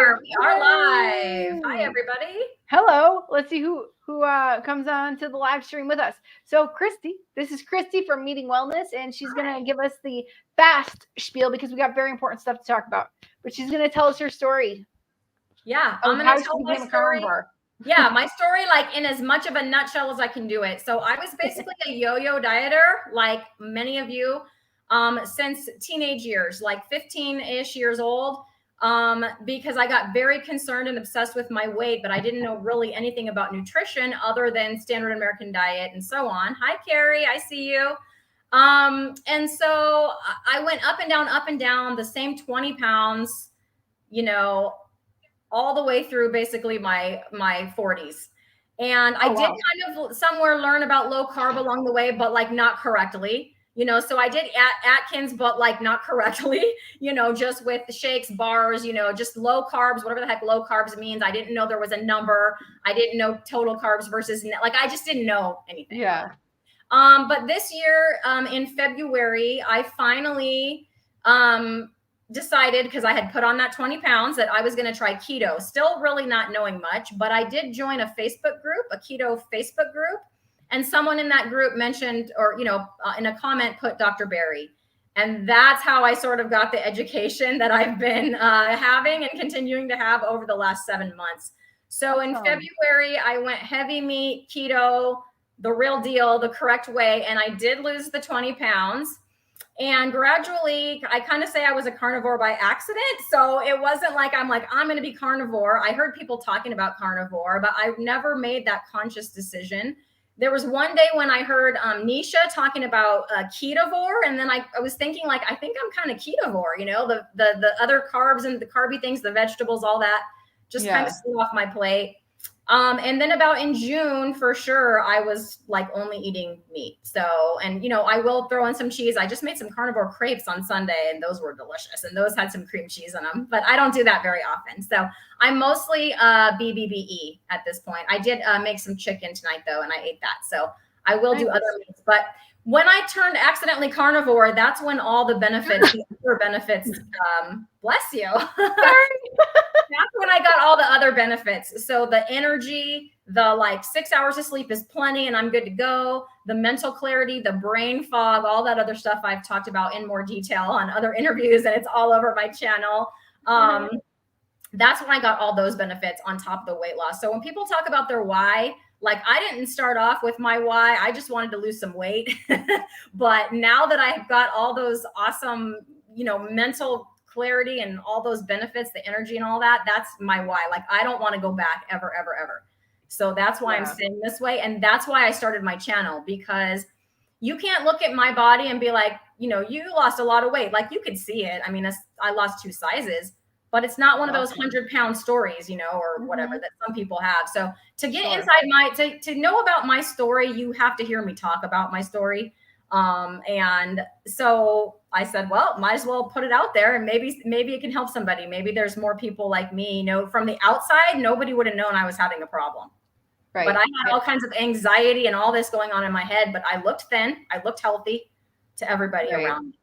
are. We are live. Hi, Yay! everybody. Hello. Let's see who comes on to the live stream with us. So Christy, this is Christy from Meeting Wellness, and she's Hi. gonna give us the fast spiel because we got very important stuff to talk about. But she's gonna tell us her story Yeah, of I'm going how to she tell my became a story. carnivore. Yeah, my story, like in as much of a nutshell as I can do it. So I was basically a yo-yo dieter, like many of you, since teenage years, like 15-ish years old, because I got very concerned and obsessed with my weight, but I didn't know really anything about nutrition other than standard American diet and so on. Hi, Carrie, I see you. And so I went up and down the same 20 pounds, you know, all the way through basically my 40s. And I did kind of somewhere learn about low carb along the way, but like not correctly, so I did Atkins, but like not correctly, just with the shakes, bars, just low carbs, whatever the heck low carbs means. I didn't know there was a number. I didn't know total carbs versus like, I just didn't know anything. Yeah. But this year, in February, I finally, decided, because I had put on that 20 pounds, that I was going to try keto, still really not knowing much, but I did join a Facebook group, a keto Facebook group. And someone in that group mentioned, or, in a comment, put Dr. Berry. And that's how I sort of got the education that I've been having and continuing to have over the last 7 months. So in February, I went heavy meat, keto, the real deal, the correct way. And I did lose the 20 pounds. And gradually, I kind of say I was a carnivore by accident. So it wasn't like I'm going to be carnivore. I heard people talking about carnivore, but I never made that conscious decision. There was one day when I heard Nisha talking about ketovore. And then I was thinking, like, I think I'm kind of ketovore, the other carbs and the carby things, the vegetables, all that just kind of slid off my plate. And then about in June, for sure, I was like only eating meat. So, and I will throw in some cheese. I just made some carnivore crepes on Sunday, and those were delicious. And those had some cream cheese in them, but I don't do that very often. So I'm mostly BBBE at this point. I did make some chicken tonight though, and I ate that. So I will do other meats, but when I turned accidentally carnivore, that's when all the benefits, the other benefits, bless you. That's when I got all the other benefits. So the energy, the like 6 hours of sleep is plenty and I'm good to go. The mental clarity, the brain fog, all that other stuff I've talked about in more detail on other interviews, and it's all over my channel. That's when I got all those benefits on top of the weight loss. So when people talk about their why, like I didn't start off with my why, I just wanted to lose some weight. But now that I've got all those awesome, mental clarity and all those benefits, the energy and all that, that's my why. Like I don't want to go back ever, ever, ever. So that's why I'm staying this way. And that's why I started my channel, because you can't look at my body and be like, you lost a lot of weight. Like you could see it. I mean, I lost 2 sizes, but it's not one of those 100-pound stories, or whatever that some people have. So to get inside to know about my story, you have to hear me talk about my story. And so I said, well, might as well put it out there, and maybe it can help somebody. Maybe there's more people like me, from the outside, nobody would have known I was having a problem. Right. But I had all kinds of anxiety and all this going on in my head, but I looked thin, I looked healthy to everybody around me.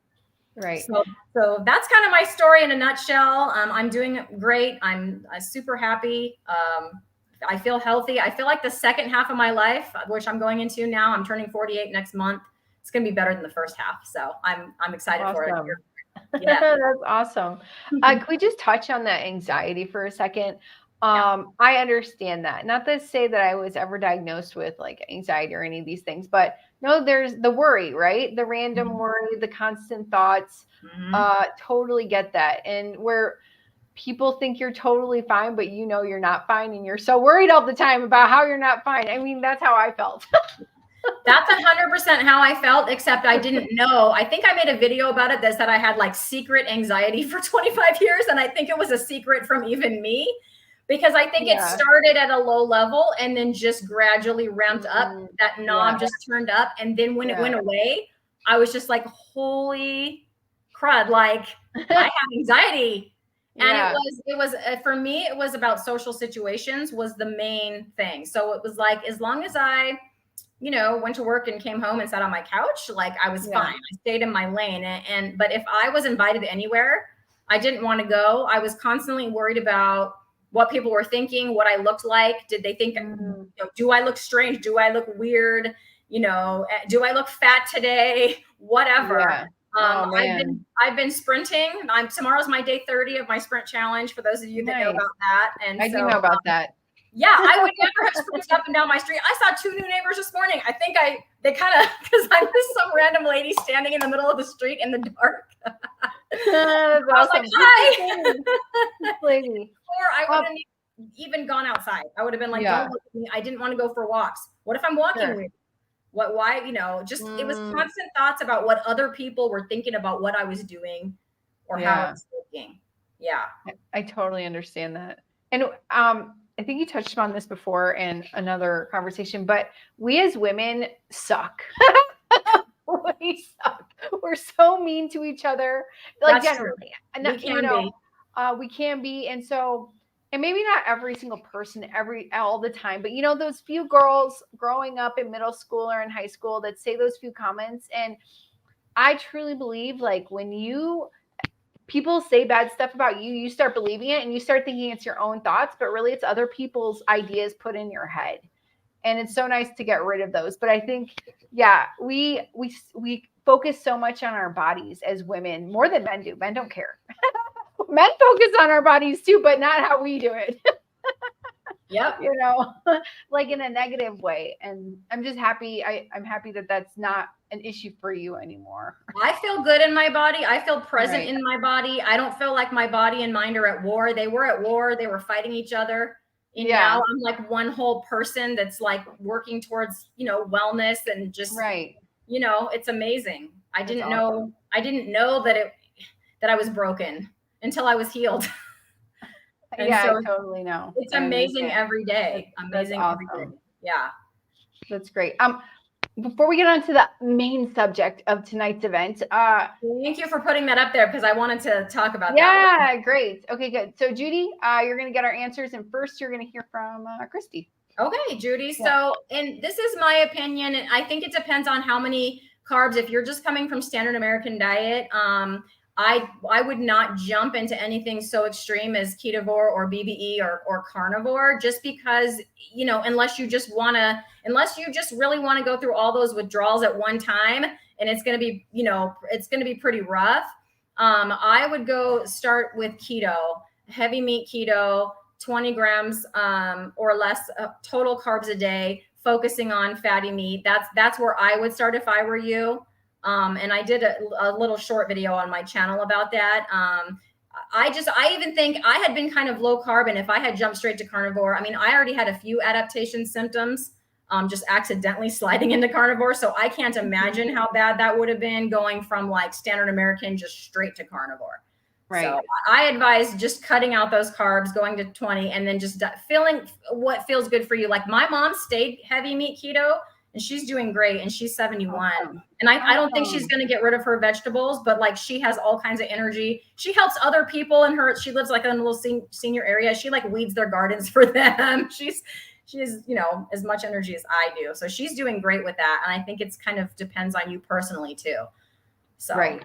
Right. So that's kind of my story in a nutshell. I'm doing great. I'm super happy. I feel healthy. I feel like the second half of my life, which I'm going into now, I'm turning 48 next month. It's going to be better than the first half. So I'm excited for it. Yeah. That's awesome. Can we just touch on that anxiety for a second? I understand that. Not to say that I was ever diagnosed with like anxiety or any of these things, but no, there's the worry, right? The random worry, the constant thoughts. Totally get that. And where people think you're totally fine, but you're not fine, and you're so worried all the time about how you're not fine. I mean, that's how I felt. That's 100% how I felt, except I didn't know. I think I made a video about it that said I had like secret anxiety for 25 years. And I think it was a secret from even me, because I think it started at a low level and then just gradually ramped up. That knob just turned up. And then when it went away, I was just like, holy crud, like I have anxiety. And it was for me, it was about social situations was the main thing. So it was like, as long as I went to work and came home and sat on my couch, like I was fine. I stayed in my lane. But if I was invited anywhere, I didn't want to go. I was constantly worried about what people were thinking, what I looked like. Did they think, do I look strange? Do I look weird? Do I look fat today? Whatever. Yeah. Oh, man. I've been sprinting. Tomorrow's my day 30 of my sprint challenge, for those of you that know about that. And I do know about that. Yeah, I would never have sprinted up and down my street. I saw 2 new neighbors this morning. I think they kind of, because I was some random lady standing in the middle of the street in the dark. That's I was like, hi. Lady. Or I wouldn't even gone outside. I would have been like, don't look at me. I didn't want to go for walks. What if I'm walking weird? Why, it was constant thoughts about what other people were thinking about what I was doing or how I was looking. Yeah. I totally understand that. And I think you touched on this before in another conversation, but we as women suck. We suck. We're so mean to each other. Like, that's generally, we can be. And so, and maybe not every single person all the time, but those few girls growing up in middle school or in high school that say those few comments. And I truly believe, like, when people say bad stuff about you, you start believing it and you start thinking it's your own thoughts, but really it's other people's ideas put in your head. And it's so nice to get rid of those. But I think, we focus so much on our bodies as women, more than men do. Men don't care. Men focus on our bodies too, but not how we do it. Yep. Like in a negative way. And I'm just happy. I'm happy that that's not an issue for you anymore. I feel good in my body. I feel present in my body. I don't feel like my body and mind are at war. They were at war. They were fighting each other. And now I'm like one whole person that's like working towards, wellness and just, it's amazing. I didn't know that I was broken until I was healed. I totally know. It's amazing every day. Amazing every day. Yeah. That's great. Before we get on to the main subject of tonight's event, thank you for putting that up there because I wanted to talk about that. Yeah, great. Okay, good. So Judy, you're going to get our answers, and first you're going to hear from Christy. Okay, Judy. Yeah. So, and this is my opinion, and I think it depends on how many carbs. If you're just coming from standard American diet, I would not jump into anything so extreme as ketovore or BBE or carnivore, just because, unless you just really want to go through all those withdrawals at one time, and it's going to be, it's going to be pretty rough. I would go start with keto, heavy meat keto, 20 grams or less total carbs a day, focusing on fatty meat. That's where I would start if I were you. And I did a little short video on my channel about that. I even think I had been kind of low carb, and if I had jumped straight to carnivore, I mean, I already had a few adaptation symptoms, just accidentally sliding into carnivore. So I can't imagine how bad that would have been going from like standard American just straight to carnivore. Right. So I advise just cutting out those carbs, going to 20, and then just feeling what feels good for you. Like my mom stayed heavy meat keto, and she's doing great, and she's 71. Awesome. And I don't think she's going to get rid of her vegetables, but like she has all kinds of energy. She helps other people she lives like in a little senior area. She like weeds their gardens for them. She has, as much energy as I do. So she's doing great with that. And I think it's kind of depends on you personally too. So. Right.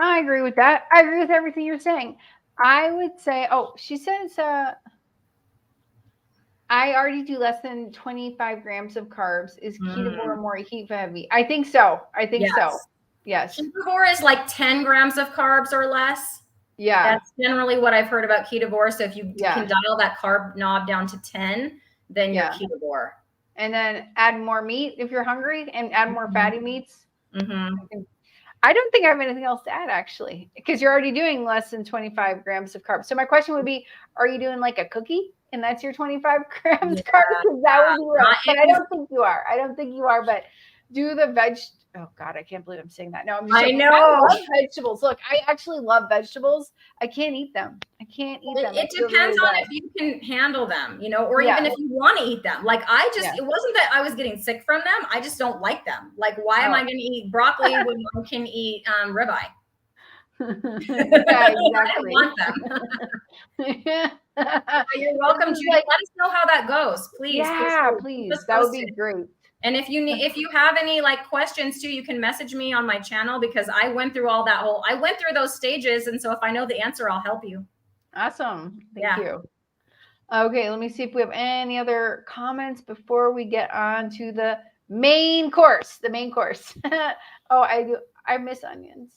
I agree with that. I agree with everything you're saying. I would say, she says, I already do less than 25 grams of carbs. Is ketovore more heat heavy? I think so. So. Yes. Ketovore is like 10 grams of carbs or less. Yeah. That's generally what I've heard about ketovore. So if you can dial that carb knob down to 10, then you're ketovore. And then add more meat if you're hungry, and add more fatty meats. I don't think I have anything else to add, actually, because you're already doing less than 25 grams of carbs. So my question would be, are you doing like a cookie? And that's your 25 grams carbs? Because that would be rough. But I don't think you are. But do the oh God, I can't believe I'm saying that. No, I'm just saying, I love vegetables. Look, I actually love vegetables. I can't eat them. It depends on if you can handle them, or even if you want to eat them. Like it wasn't that I was getting sick from them. I just don't like them. Like, why am I going to eat broccoli when I can eat ribeye? Yeah, exactly. I don't want them. You're welcome, Judy. Let us know how that goes, please. Yeah, please. That would be great. And if you have any like questions too, you can message me on my channel, because I went through I went through those stages. And so if I know the answer, I'll help you. Awesome. Thank you. Okay, let me see if we have any other comments before we get on to the main course. Oh, I miss onions.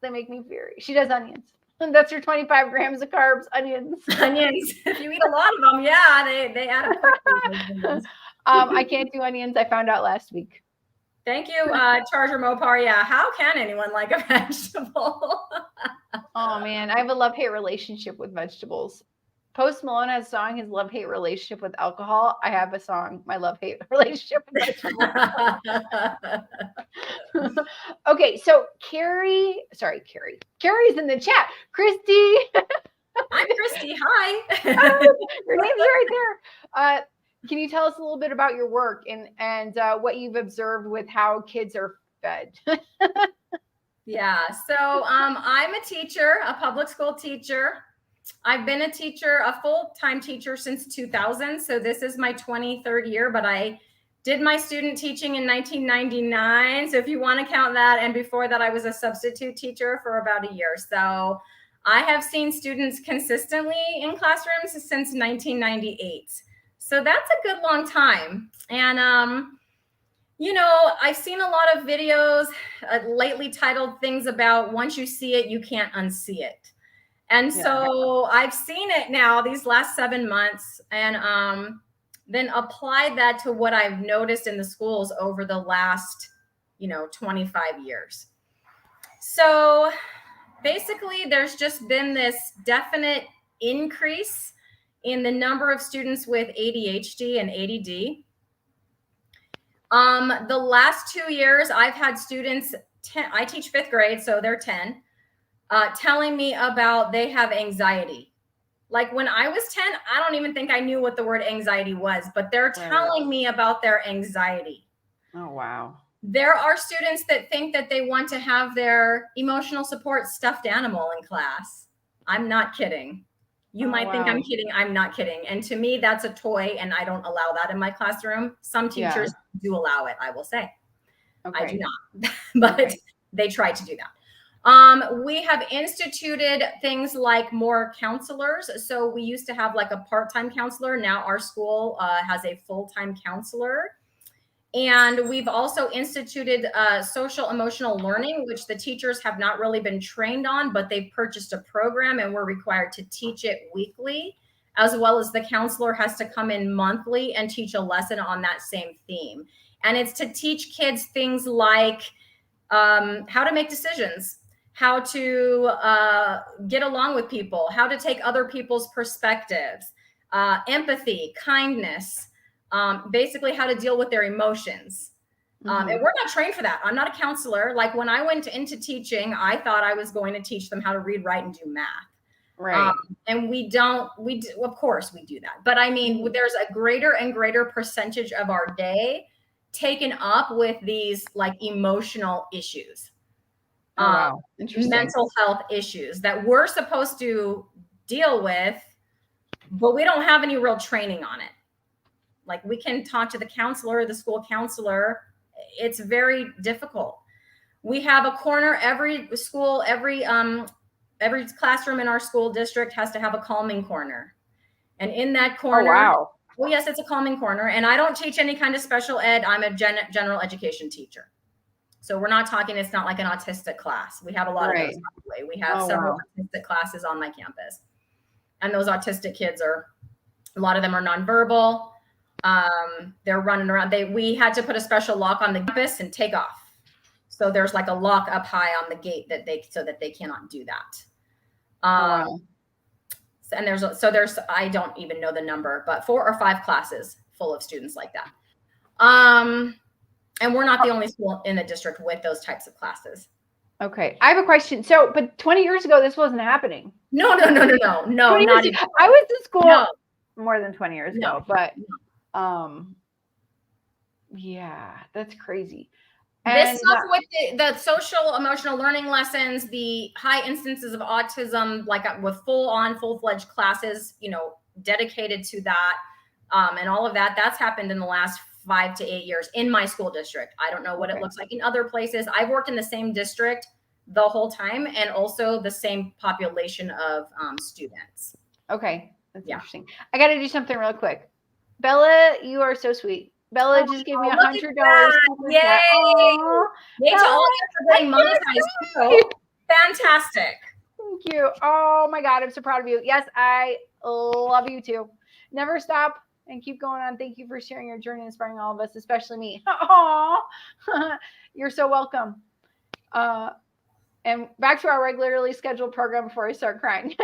They make me very. She does onions. That's your 25 grams of carbs, onions. Onions. If you eat a lot of them, yeah, they add up quickly. I can't do onions. I found out last week. Thank you, Charger Mopar. Yeah, how can anyone like a vegetable? Oh man, I have a love-hate relationship with vegetables. Post Malone has a song, his love-hate relationship with alcohol. I have a song, my love-hate relationship with vegetables. Okay, so Carrie's in the chat. Christy. I'm Christy. Hi. Your name's right there. Can you tell us a little bit about your work and what you've observed with how kids are fed? Yeah, so I'm a teacher, a public school teacher. I've been a teacher, a full-time teacher since 2000. So this is my 23rd year, but I did my student teaching in 1999. So if you want to count that, and before that, I was a substitute teacher for about a year. So I have seen students consistently in classrooms since 1998. So that's a good long time. And, you know, I've seen a lot of videos lately titled things about once you see it, you can't unsee it. And so I've seen it now these last 7 months, and then applied that to what I've noticed in the schools over the last, 25 years. So basically, there's just been this definite increase in the number of students with ADHD and ADD. The last 2 years, I've had students, I teach 5th grade, so they're 10, telling me about they have anxiety. Like when I was 10, I don't even think I knew what the word anxiety was, but they're telling me about their anxiety. Oh, wow. There are students that think that they want to have their emotional support stuffed animal in class. I'm not kidding. You might think I'm kidding. I'm not kidding. And to me, that's a toy, and I don't allow that in my classroom. Some teachers do allow it, I will say. Okay. I do not, but they try to do that. We have instituted things like more counselors. So we used to have like a part-time counselor. Now our school has a full-time counselor. And we've also instituted social emotional learning, which the teachers have not really been trained on, but they've purchased a program and we're required to teach it weekly, as well as the counselor has to come in monthly and teach a lesson on that same theme. And it's to teach kids things like how to make decisions, how to get along with people, how to take other people's perspectives, empathy, kindness, basically how to deal with their emotions. And we're not trained for that. I'm not a counselor. Like when I went into teaching, I thought I was going to teach them how to read, write, and do math. Right. And we do, of course we do that. But I mean, there's a greater and greater percentage of our day taken up with these like emotional issues. Wow. Interesting. Mental health issues that we're supposed to deal with, but we don't have any real training on it. Like we can talk to the counselor, the school counselor. It's very difficult. We have a corner, every school, every classroom in our school district has to have a calming corner. And in that corner, well, yes, it's a calming corner. And I don't teach any kind of special ed. I'm a general education teacher. So we're not talking, it's not like an autistic class. We have a lot of those. We have several autistic classes on my campus. And those autistic kids a lot of them are nonverbal. They're running around. We had to put a special lock on the campus and take off. So there's like a lock up high on the gate so that they cannot do that. And there's I don't even know the number, but 4 or 5 classes full of students like that. And we're not the only school in the district with those types of classes. Okay. I have a question. So, but 20 years ago, this wasn't happening. No, not even. I was in school more than 20 years ago, but yeah, that's crazy. This stuff with the social emotional learning lessons, the high instances of autism, like with full-fledged classes, dedicated to that, and all of that, that's happened in the last 5 to 8 years in my school district. I don't know what it looks like in other places. I've worked in the same district the whole time, and also the same population of students. Okay, that's interesting. I got to do something real quick. Bella, you are so sweet. Bella just gave me $100. Yay! Yay to all you for getting monetized. Fantastic. Thank you. Oh my God, I'm so proud of you. Yes, I love you too. Never stop and keep going on. Thank you for sharing your journey, inspiring all of us, especially me. Oh, you're so welcome. And back to our regularly scheduled program before I start crying.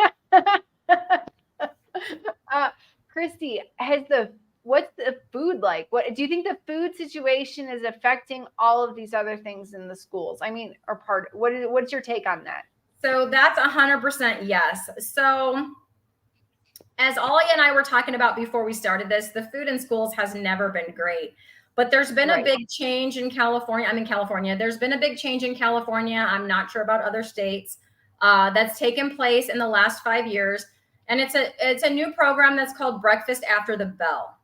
Christy, what's the food like? What do you think the food situation is affecting all of these other things in the schools? I mean, what's your take on that? So that's 100% yes. So as Alia and I were talking about before we started this, the food in schools has never been great. But there's been a big change in California. I'm in California. There's been a big change in California. I'm not sure about other states that's taken place in the last 5 years. And it's a new program that's called Breakfast After the Bell.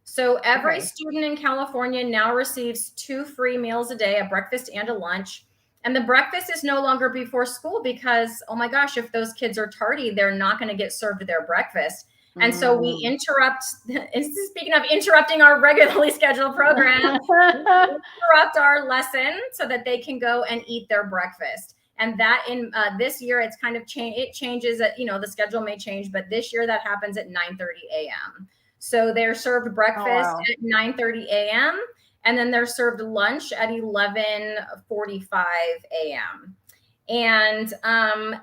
So every student in California now receives 2 free meals a day, a breakfast and a lunch. And the breakfast is no longer before school because, oh my gosh, if those kids are tardy, they're not going to get served their breakfast. And so we interrupt, speaking of interrupting our regularly scheduled program, interrupt our lesson so that they can go and eat their breakfast. And that in this year, it's kind of it changes. The schedule may change, but this year that happens at 9:30 a.m. So they're served breakfast at 9:30 a.m. and then they're served lunch at 11:45 a.m. And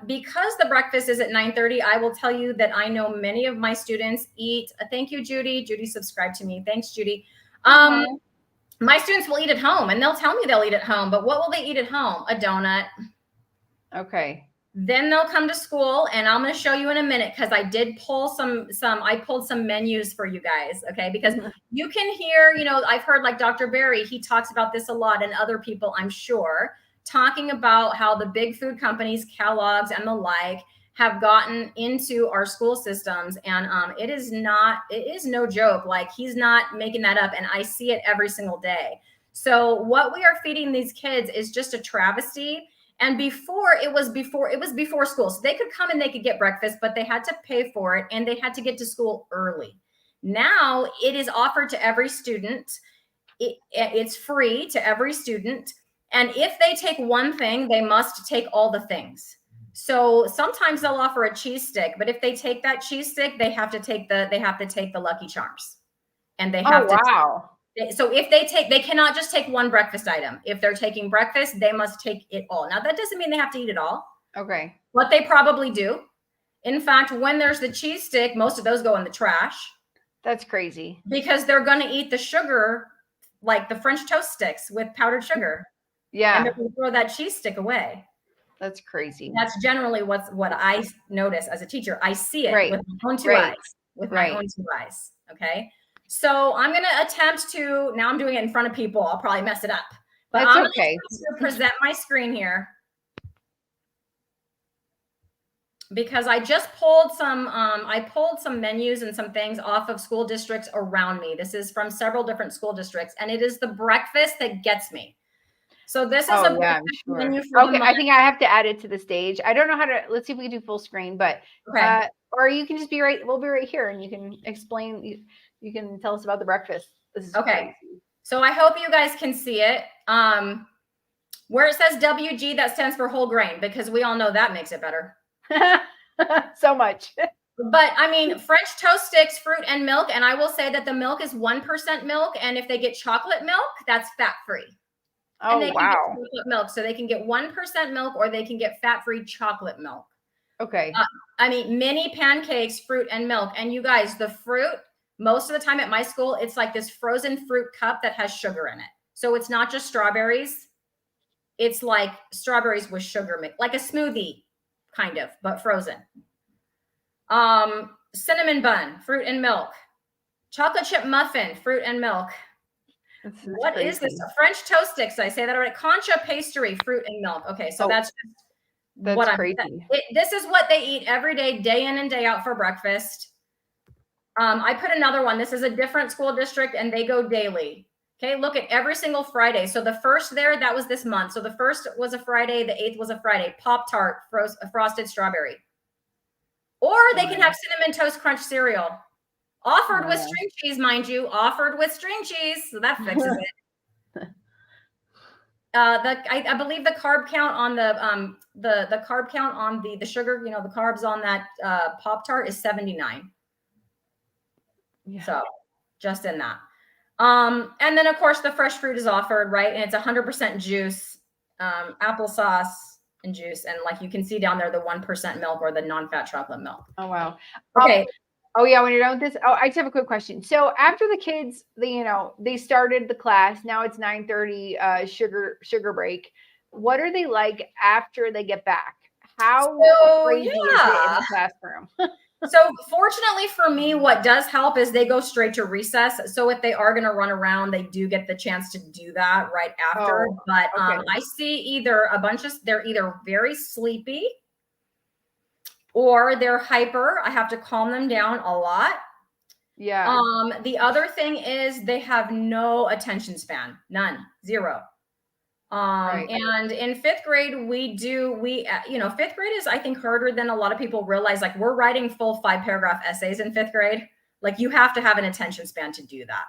because the breakfast is at 9:30, I will tell you that I know many of my students eat. Thank you, Judy. Judy subscribed to me. Thanks, Judy. My students will eat at home, and they'll tell me they'll eat at home. But what will they eat at home? A donut. Okay. Then they'll come to school, and I'm going to show you in a minute because I did pull I pulled some menus for you guys, okay? Because you can hear, I've heard like Dr. Barry, he talks about this a lot, and other people, I'm sure, talking about how the big food companies, Kellogg's and the like, have gotten into our school systems. And it is no joke. Like, he's not making that up, and I see it every single day. So what we are feeding these kids is just a travesty. And before it was before school. So they could come and they could get breakfast, but they had to pay for it and they had to get to school early. Now it is offered to every student. It's free to every student. And if they take one thing, they must take all the things. So sometimes they'll offer a cheese stick, but if they take that cheese stick, they have to take the Lucky Charms. And they have so if they cannot just take one breakfast item. If they're taking breakfast, they must take it all. Now, that doesn't mean they have to eat it all. Okay. But they probably do. In fact, when there's the cheese stick, most of those go in the trash. That's crazy. Because they're going to eat the sugar, like the French toast sticks with powdered sugar. Yeah. And they're going to throw that cheese stick away. That's crazy. That's generally what I notice as a teacher. I see it with my own two eyes. With my own two eyes. Okay. So I'm going to attempt to, now I'm doing it in front of people. I'll probably mess it up. But I'm going to present my screen here. Because I just pulled some menus and some things off of school districts around me. This is from several different school districts, and it is the breakfast that gets me. So this is menu for okay, I think I have to add it to the stage. I don't know how to, let's see if we can do full screen, but, or you can just we'll be right here and you can explain, you can tell us about the breakfast. This is crazy. So I hope you guys can see it. Where it says WG, that stands for whole grain, because we all know that makes it better. So much. But I mean, French toast sticks, fruit and milk. And I will say that the milk is 1% milk. And if they get chocolate milk, that's fat-free. Oh, and they can get chocolate milk. So they can get 1% milk or they can get fat-free chocolate milk. Okay. I mean, mini pancakes, fruit and milk. And you guys, the fruit, most of the time at my school, it's like this frozen fruit cup that has sugar in it. So it's not just strawberries. It's like strawberries with sugar mix, like a smoothie kind of, but frozen. Cinnamon bun, fruit and milk. Chocolate chip muffin, fruit and milk. What is this? French toast sticks. I say that already. Concha pastry, fruit and milk. Okay, so that's what crazy. This is what they eat every day, day in and day out for breakfast. I put another one. This is a different school district, and they go daily. Okay, look at every single Friday. So the first there, that was this month. So the first was a Friday, the 8th was a Friday. Pop-Tart, frosted strawberry. Or they can have Cinnamon Toast Crunch cereal. Offered with string cheese, mind you. Offered with string cheese. So that fixes it. I believe the carb count on the carb count on the sugar, the carbs on that Pop-Tart is 79. Yeah. So just in that. And then of course the fresh fruit is offered, right? And it's 100% juice, applesauce and juice. And like you can see down there, the 1% milk or the non-fat chocolate milk. Oh, wow. Okay. Oh yeah. When you're done with this, I just have a quick question. So after the kids, they started the class, now it's 9:30, sugar break. What are they like after they get back? How crazy is it in the classroom? So fortunately for me, what does help is they go straight to recess. So if they are going to run around, they do get the chance to do that right after. Oh, but okay. I see either they're either very sleepy or they're hyper. I have to calm them down a lot. Yeah. The other thing is they have no attention span, none, zero. Right. And in fifth grade, fifth grade is, I think, harder than a lot of people realize. Like we're writing full 5-paragraph essays in fifth grade. Like you have to have an attention span to do that.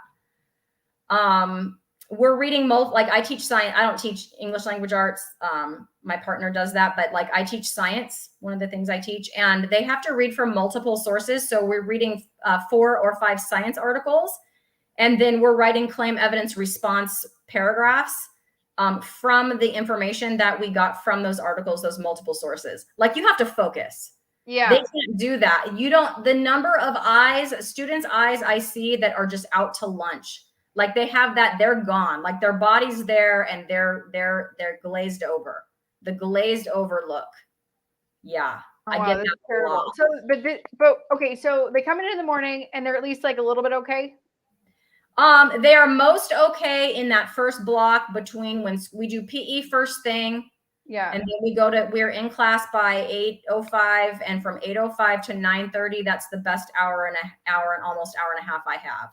We're reading like I teach science. I don't teach English language arts. My partner does that, but like I teach science, one of the things I teach, and they have to read from multiple sources. So we're reading 4 or 5 science articles, and then we're writing claim evidence response paragraphs from the information that we got from those articles, those multiple sources. Like you have to focus. Yeah. They can't do that. The number of students' eyes I see that are just out to lunch. Like they have that, they're gone. Like their body's there and they're glazed over. The glazed over look. Yeah. Oh, I wow, get that's that terrible. a lot. So, but okay, so they come in the morning and they're at least like a little bit okay? They are most okay in that first block between when we do PE first thing. Yeah. And then we're in class by 8:05, and from 8:05 to 9:30, that's the best hour and almost hour and a half I have.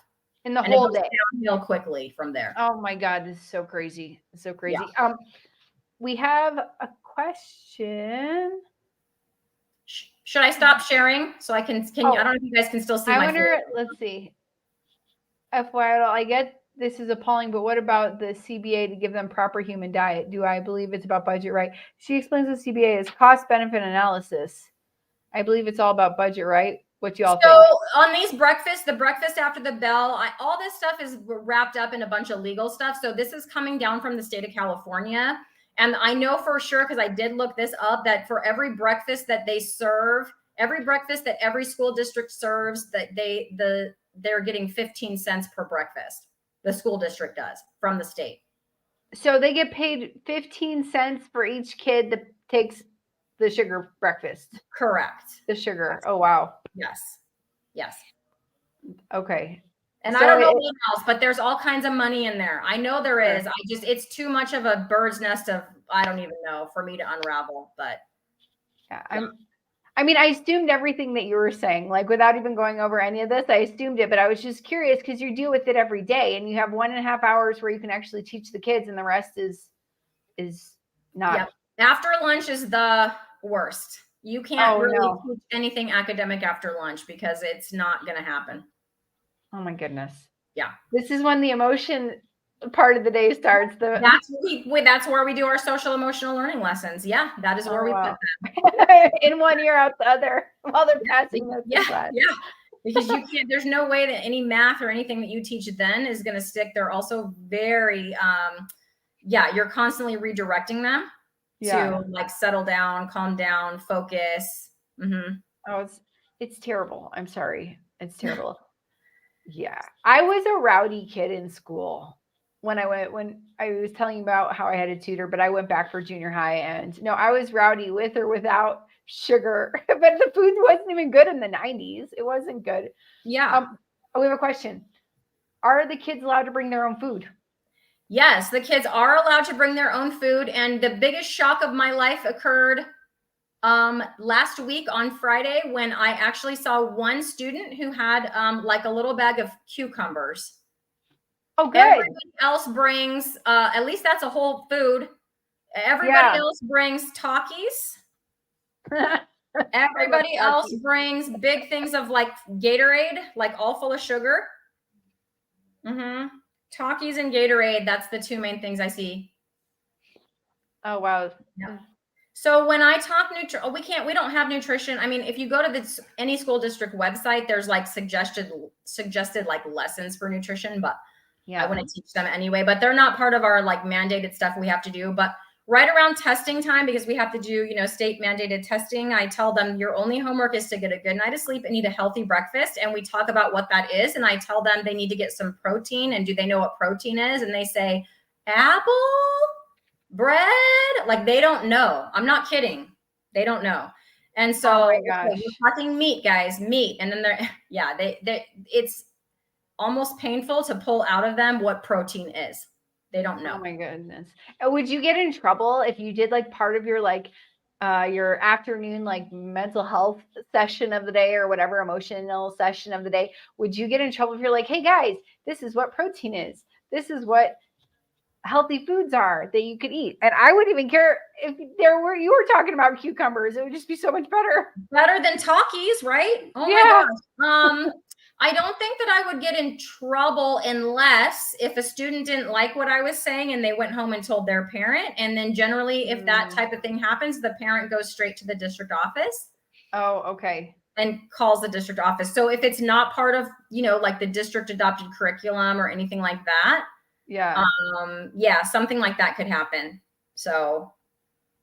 In the whole day. Downhill quickly from there. Oh my God, this is so crazy. It's so crazy. Yeah. We have a question. Should I stop sharing so I can I don't know if you guys can still see my face. Let's see. FYI, I get this is appalling, but what about the CBA to give them proper human diet? Do I believe it's about budget, right? She explains the CBA is cost benefit analysis. I believe it's all about budget, right? What you all think? So on these breakfasts, the breakfast after the bell, all this stuff is wrapped up in a bunch of legal stuff. So this is coming down from the state of California. And I know for sure, because I did look this up, that for every breakfast that they serve, every breakfast that every school district serves, that they're getting 15 cents per breakfast. The school district does from the state. So they get paid 15 cents for each kid that takes the sugar breakfast. Correct. The sugar. Oh, wow. Yes. Yes. Okay. And so I don't know what else, but there's all kinds of money in there. I know there is. It's too much of a bird's nest of, I don't even know, for me to unravel, but. Yeah, I assumed everything that you were saying, like without even going over any of this, I assumed it, but I was just curious because you deal with it every day and you have 1.5 hours where you can actually teach the kids and the rest is not. Yep. After lunch is the worst. You can't teach anything academic after lunch because it's not going to happen. Oh my goodness. Yeah. This is when the emotion part of the day starts. That's where we do our social emotional learning lessons. Yeah, that is where we put that. In one ear, out the other, while they're passing this class. Yeah. Because you can't. There's no way that any math or anything that you teach then is going to stick. They're also very, you're constantly redirecting them to like settle down, calm down, focus. Mm-hmm. Oh, it's terrible. I'm sorry. It's terrible. Yeah, I was a rowdy kid in school. When I was telling you about how I had a tutor, but I went back for junior high and no, I was rowdy with or without sugar, but the food wasn't even good in the 90s. It wasn't good. Yeah. We have a question. Are the kids allowed to bring their own food? Yes, the kids are allowed to bring their own food. And the biggest shock of my life occurred last week on Friday when I actually saw one student who had like a little bag of cucumbers. Oh, good. Everybody else brings, at least that's a whole food. Everybody else brings Takis. Everybody else brings big things of like Gatorade, like all full of sugar. Mm-hmm. Takis and Gatorade. That's the two main things I see. Oh, wow. Yeah. So when I talk we don't have nutrition. I mean, if you go to any school district website, there's like suggested like lessons for nutrition, but I wouldn't teach them anyway, but they're not part of our like mandated stuff we have to do. But right around testing time, because we have to do, state mandated testing, I tell them your only homework is to get a good night of sleep and eat a healthy breakfast. And we talk about what that is. And I tell them they need to get some protein. And do they know what protein is? And they say, apple, bread. Like they don't know. I'm not kidding. They don't know. And so we're talking meat, guys, meat. And then it's almost painful to pull out of them what protein is. They don't know. Oh my goodness. Would you get in trouble if you did like part of your your afternoon like mental health session of the day or whatever emotional session of the day? Would you get in trouble if you're like, hey guys, this is what protein is. This is what healthy foods are that you could eat. And I wouldn't even care if you were talking about cucumbers. It would just be so much better. Better than Takis, right? Oh my gosh. I don't think that I would get in trouble unless if a student didn't like what I was saying and they went home and told their parent. And then generally, if that type of thing happens, the parent goes straight to the district office. Oh, okay. And calls the district office. So if it's not part of, like the district adopted curriculum or anything like that. Yeah. Something like that could happen. So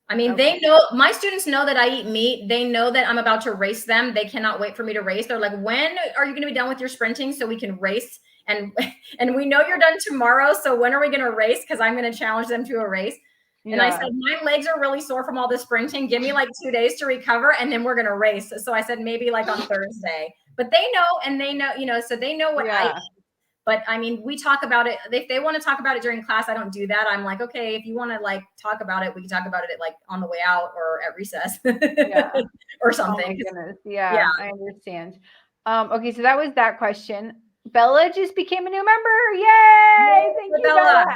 I mean, they know, my students know that I eat meat. They know that I'm about to race them. They cannot wait for me to race. They're like, when are you going to be done with your sprinting so we can race? And we know you're done tomorrow. So when are we going to race? Because I'm going to challenge them to a race. Yeah. And I said, my legs are really sore from all the sprinting. Give me like 2 days to recover. And then we're going to race. So I said, maybe like on Thursday. But they know, and they know, so they know what I eat. But I mean, we talk about it. If they want to talk about it during class, I don't do that. I'm like, okay, if you want to like talk about it, we can talk about it like on the way out or at recess or something. Oh my goodness. Yeah, I understand. Okay, so that was that question. Bella just became a new member. Yay! Thank you, Bella.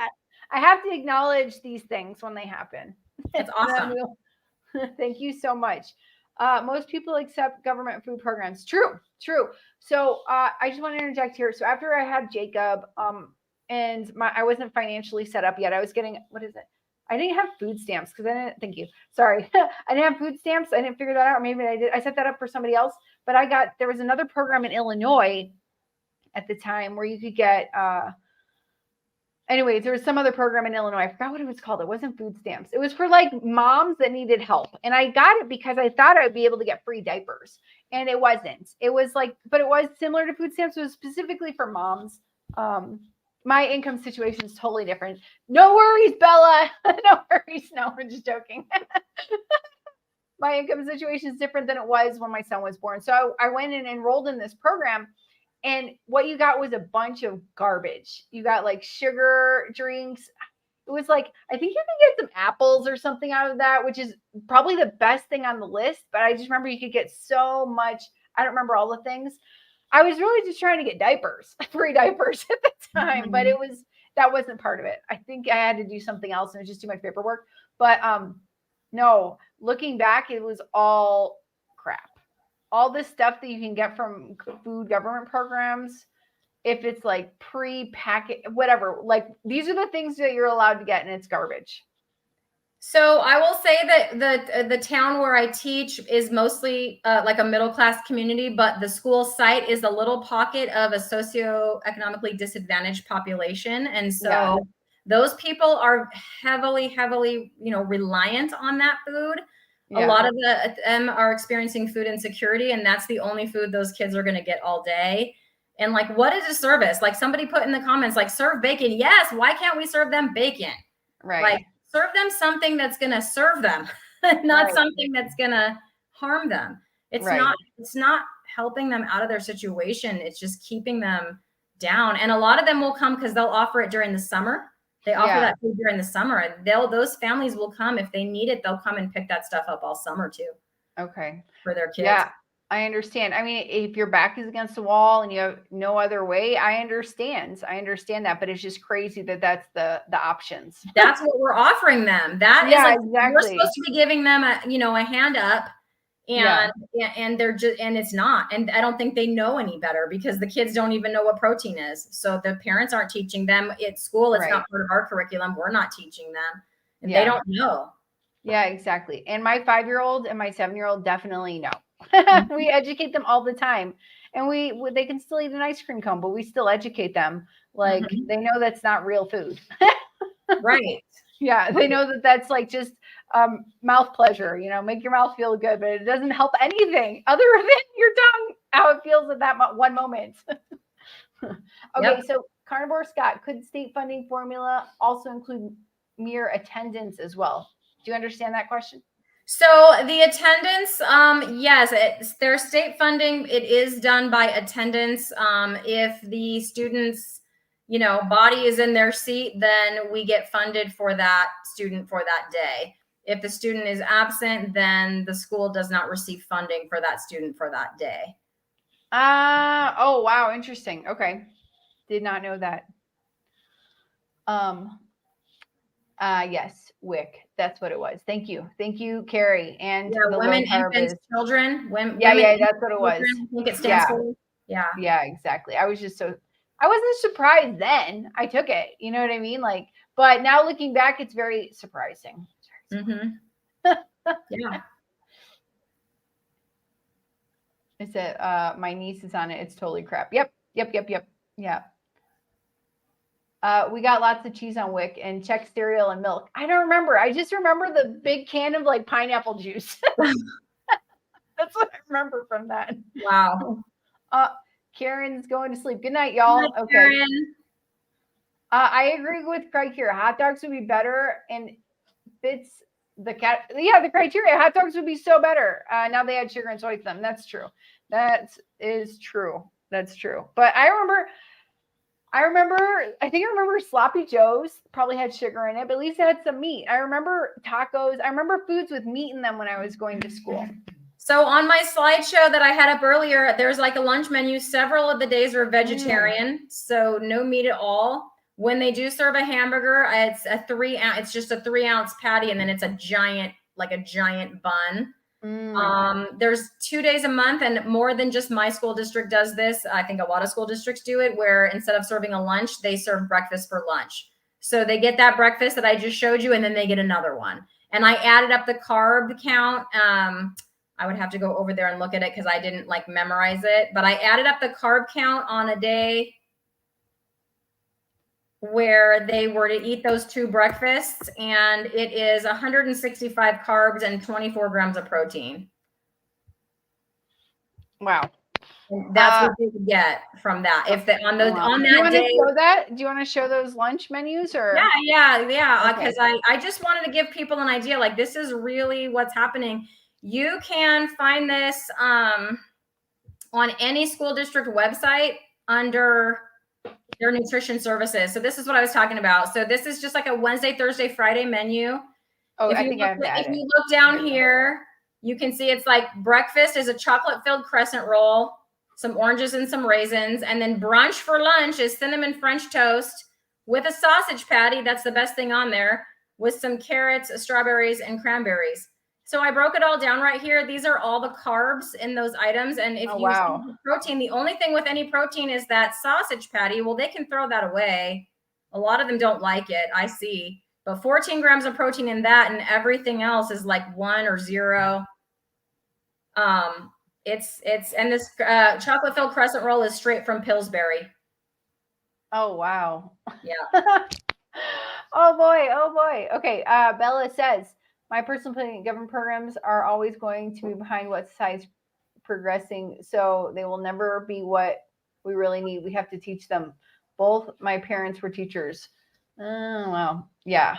I have to acknowledge these things when they happen. That's awesome. Thank you so much. Most people accept government food programs. True. So I just want to interject here. So after I had Jacob, and I wasn't financially set up yet. I was getting, what is it? I didn't have food stamps because I didn't, thank you. Sorry. I didn't have food stamps. I didn't figure that out. Maybe I did. I set that up for somebody else, but there was another program in Illinois at the time where you could get, anyways, there was some other program in Illinois. I forgot what it was called. It wasn't food stamps. It was for like moms that needed help. And I got it because I thought I would be able to get free diapers. And it wasn't. It was like, but it was similar to food stamps. It was specifically for moms. My income situation is totally different. No worries, Bella. No worries. No, we're just joking. My income situation is different than it was when my son was born. So I went and enrolled in this program. And what you got was a bunch of garbage. You got like sugar drinks. It was like, I think you could get some apples or something out of that, which is probably the best thing on the list. But I just remember you could get so much. I don't remember all the things. I was really just trying to get diapers, free diapers at the time, but that wasn't part of it. I think I had to do something else and it was just too much paperwork. But no, looking back, it was all crap. All this stuff that you can get from food government programs, if it's like pre-packet, whatever, like these are the things that you're allowed to get and it's garbage. So I will say that the town where I teach is mostly like a middle-class community, but the school site is a little pocket of a socioeconomically disadvantaged population. And so those people are heavily, reliant on that food. Yeah. A lot of them are experiencing food insecurity, and that's the only food those kids are going to get all day. And like, what is a service? Like somebody put in the comments, like serve bacon. Yes. Why can't we serve them bacon? Right. Like serve them something that's going to serve them, not something that's going to harm them. It's not helping them out of their situation. It's just keeping them down. And a lot of them will come because they'll offer it during the summer. They offer that food during the summer, and those families will come if they need it. They'll come and pick that stuff up all summer too. Okay. For their kids. Yeah. I understand. I mean, if your back is against the wall and you have no other way, I understand. I understand that, but it's just crazy that that's the options. That's what we're offering them. That is Yeah, like, we're exactly. supposed to be giving them a hand up, Yeah, and they're just, and it's not. And I don't think they know any better because the kids don't even know what protein is. So the parents aren't teaching them at school. It's right. not part of our curriculum. We're not teaching them, and they Yeah. don't know. Yeah, exactly. And my 5-year-old and my 7-year-old definitely know. We educate them all the time. And they can still eat an ice cream cone, but we still educate them. Like Mhm. they know that's not real food. Right. Yeah, they know that that's like just mouth pleasure, make your mouth feel good, but it doesn't help anything other than your tongue, how it feels at that one moment. Okay, Yep. so Carnivore Scott, could state funding formula also include mere attendance as well? Do you understand that question? So the attendance, yes, their state funding. It is done by attendance. If the student's, body is in their seat, then we get funded for that student for that day. If the student is absent, then the school does not receive funding for that student for that day. Oh wow, interesting. Okay. Did not know that. Um yes, WIC. That's what it was. Thank you. Thank you, Carrie. And Yeah, the low women, carb infants, is children. yeah, Women, yeah, infants, that's what it was. children. I think it stands Yeah, for. Yeah. yeah, exactly. I wasn't surprised then. I took it. You know what I mean? Like, but now looking back, it's very surprising. Mm-hmm. Yeah. It said my niece is on it. It's totally crap. Yep. Yeah. We got lots of cheese on Wick and check cereal and milk. I don't remember. I just remember the big can of like pineapple juice. That's what I remember from that. Wow. Karen's going to sleep. Good night, y'all. Hi, Okay. Karen. I agree with Craig here. Hot dogs would be better and fits the criteria. Hot dogs would be so better. Now they add sugar and soy to them. That's true. That is true. That's true. But I think I remember Sloppy Joe's probably had sugar in it, but at least it had some meat. I remember tacos. I remember foods with meat in them when I was going to school. So on my slideshow that I had up earlier, there's like a lunch menu. Several of the days are vegetarian, so no meat at all. When they do serve a hamburger, it's it's just a 3-ounce patty, and then it's a giant bun. There's 2 days a month, and more than just my school district does this. I think a lot of school districts do it, where instead of serving a lunch, they serve breakfast for lunch. So they get that breakfast that I just showed you, and then they get another one. And I added up the carb count. I would have to go over there and look at it because I didn't like memorize it, but I added up the carb count on a day where they were to eat those 2 breakfasts, and it is 165 carbs and 24 grams of protein. Wow. And that's what you get from that. If the on wow. on Do you that want day, to show that? Do you want to show those lunch menus or? yeah, Okay. because I just wanted to give people an idea. Like, this is really what's happening. You can find this on any school district website under their nutrition services. So this is what I was talking about. So this is just like a Wednesday, Thursday, Friday menu. Oh, If you look down here, you can see it's like breakfast is a chocolate-filled crescent roll, some oranges and some raisins, and then brunch for lunch is cinnamon French toast with a sausage patty. That's the best thing on there, with some carrots, strawberries, and cranberries. So I broke it all down right here. These are all the carbs in those items. And if you see protein, the only thing with any protein is that sausage patty. Well, they can throw that away. A lot of them don't like it, I see. But 14 grams of protein in that, and everything else is like 1 or 0. And this chocolate filled crescent roll is straight from Pillsbury. Oh, wow. Yeah. Oh boy. Okay. Bella says, my personal opinion, government programs are always going to be behind what society is progressing, so they will never be what we really need. We have to teach them. Both my parents were teachers. Oh, well, yeah.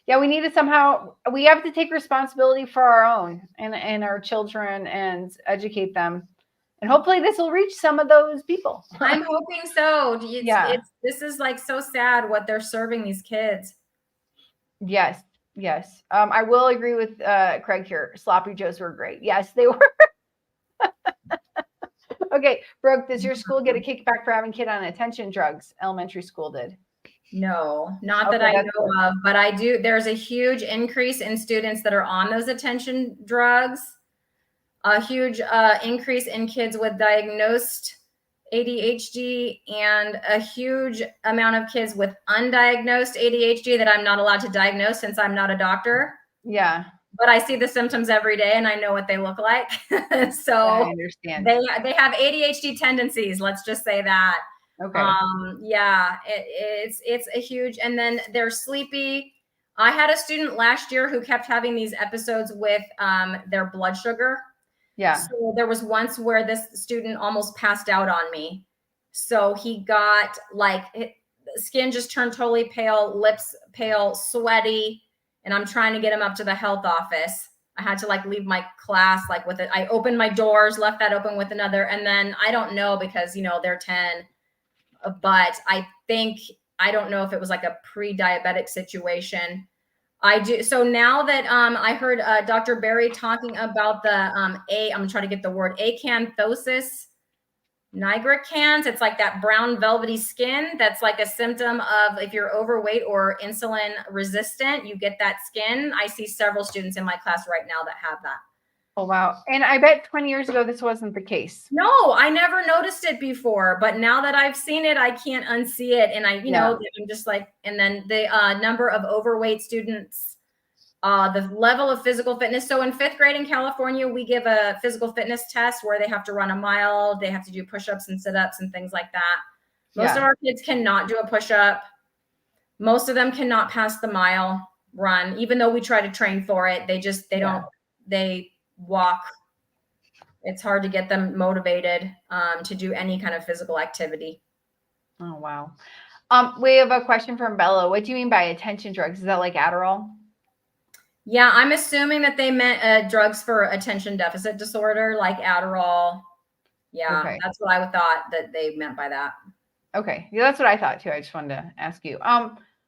We need to we have to take responsibility for our own and our children and educate them. And hopefully this will reach some of those people. I'm hoping so. This is like so sad what they're serving these kids. Yes. I will agree with Craig here. Sloppy Joes were great. Yes, they were. Okay, Brooke, does your school get a kickback for having kid on attention drugs? Elementary school did. No, not that Okay, I that's know good. of, but I do. There's a huge increase in students that are on those attention drugs, a huge increase in kids with diagnosed ADHD, and a huge amount of kids with undiagnosed ADHD that I'm not allowed to diagnose since I'm not a doctor. Yeah, But I see the symptoms every day and I know what they look like. I So understand. they have ADHD tendencies. Let's just say that. Okay. Yeah, it's a huge, and then they're sleepy. I had a student last year who kept having these episodes with their blood sugar. Yeah. So there was once where this student almost passed out on me. So he got like skin just turned totally pale, lips pale, sweaty, and I'm trying to get him up to the health office. I had to like leave my class like with it. I opened my doors, left that open with another, and then I don't know because they're 10, but I don't know if it was like a pre-diabetic situation. I do. So now that I heard Dr. Berry talking about the I'm gonna try to get the word acanthosis nigricans. It's like that brown velvety skin. That's like a symptom of if you're overweight or insulin resistant, you get that skin. I see several students in my class right now that have that. Oh, wow. And I bet 20 years ago, this wasn't the case. No, I never noticed it before, but now that I've seen it, I can't unsee it. And I'm just like, and then the number of overweight students, the level of physical fitness. So in 5th grade in California, we give a physical fitness test where they have to run a mile. They have to do push-ups and sit-ups and things like that. Most of our kids cannot do a push-up. Most of them cannot pass the mile run, even though we try to train for it. They walk. It's hard to get them motivated to do any kind of physical activity. Oh, wow. We have a question from Bella. What do you mean by attention drugs? Is that like Adderall? Yeah, I'm assuming that they meant drugs for attention deficit disorder, like Adderall. Yeah, Okay. that's what I thought that they meant by that. Okay. Yeah, that's what I thought too. I just wanted to ask you.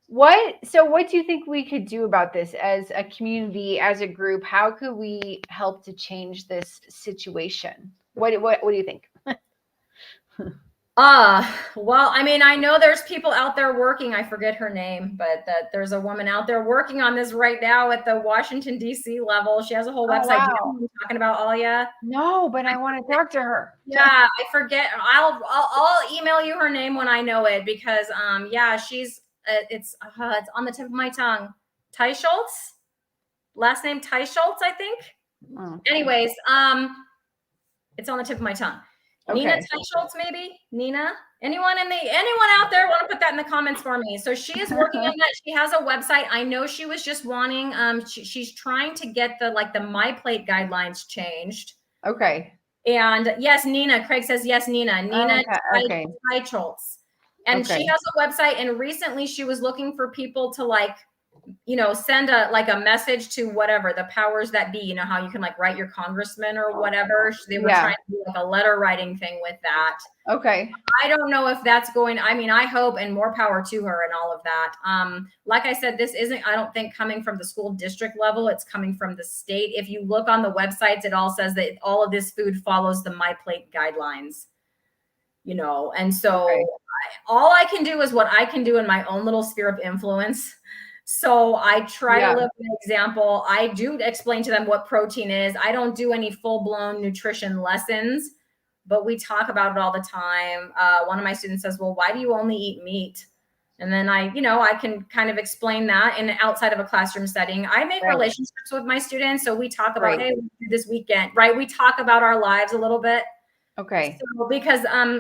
What do you think we could do about this as a community, as a group? How could we help to change this situation? What do you think? Well, I mean, I know there's people out there working. I forget her name, but that there's a woman out there working on this right now at the Washington, D.C. level. She has a whole website. Wow. Do you know what I'm talking about, Alia? No, but I want to talk to her. Yeah, I forget. I'll email you her name when I know it because she's it's on the tip of my tongue. Ty Schultz, last name Ty Schultz, I think. Oh. Anyways, it's on the tip of my tongue. Okay. Nina Ty Schultz, maybe Nina. Anyone out there want to put that in the comments for me? So she is working on that. She has a website. I know she was just wanting. She's trying to get the MyPlate guidelines changed. Okay. And yes, Nina. Craig says yes, Nina. Nina Ty Schultz. And she has a website. And recently, she was looking for people to send a message to whatever the powers that be. You know how you can write your congressman or whatever. They were trying to do a letter writing thing with that. Okay. I don't know if that's going. I mean, I hope, and more power to her and all of that. Like I said, this isn't, I don't think, coming from the school district level. It's coming from the state. If you look on the websites, it all says that all of this food follows the MyPlate guidelines. And so all I can do is what I can do in my own little sphere of influence. So I try to live an example. I do explain to them what protein is. I don't do any full-blown nutrition lessons, but we talk about it all the time. One of my students says, well, why do you only eat meat? And then I can kind of explain that in outside of a classroom setting. I make relationships with my students. So we talk about, hey, this weekend, right? We talk about our lives a little bit. Okay. So, because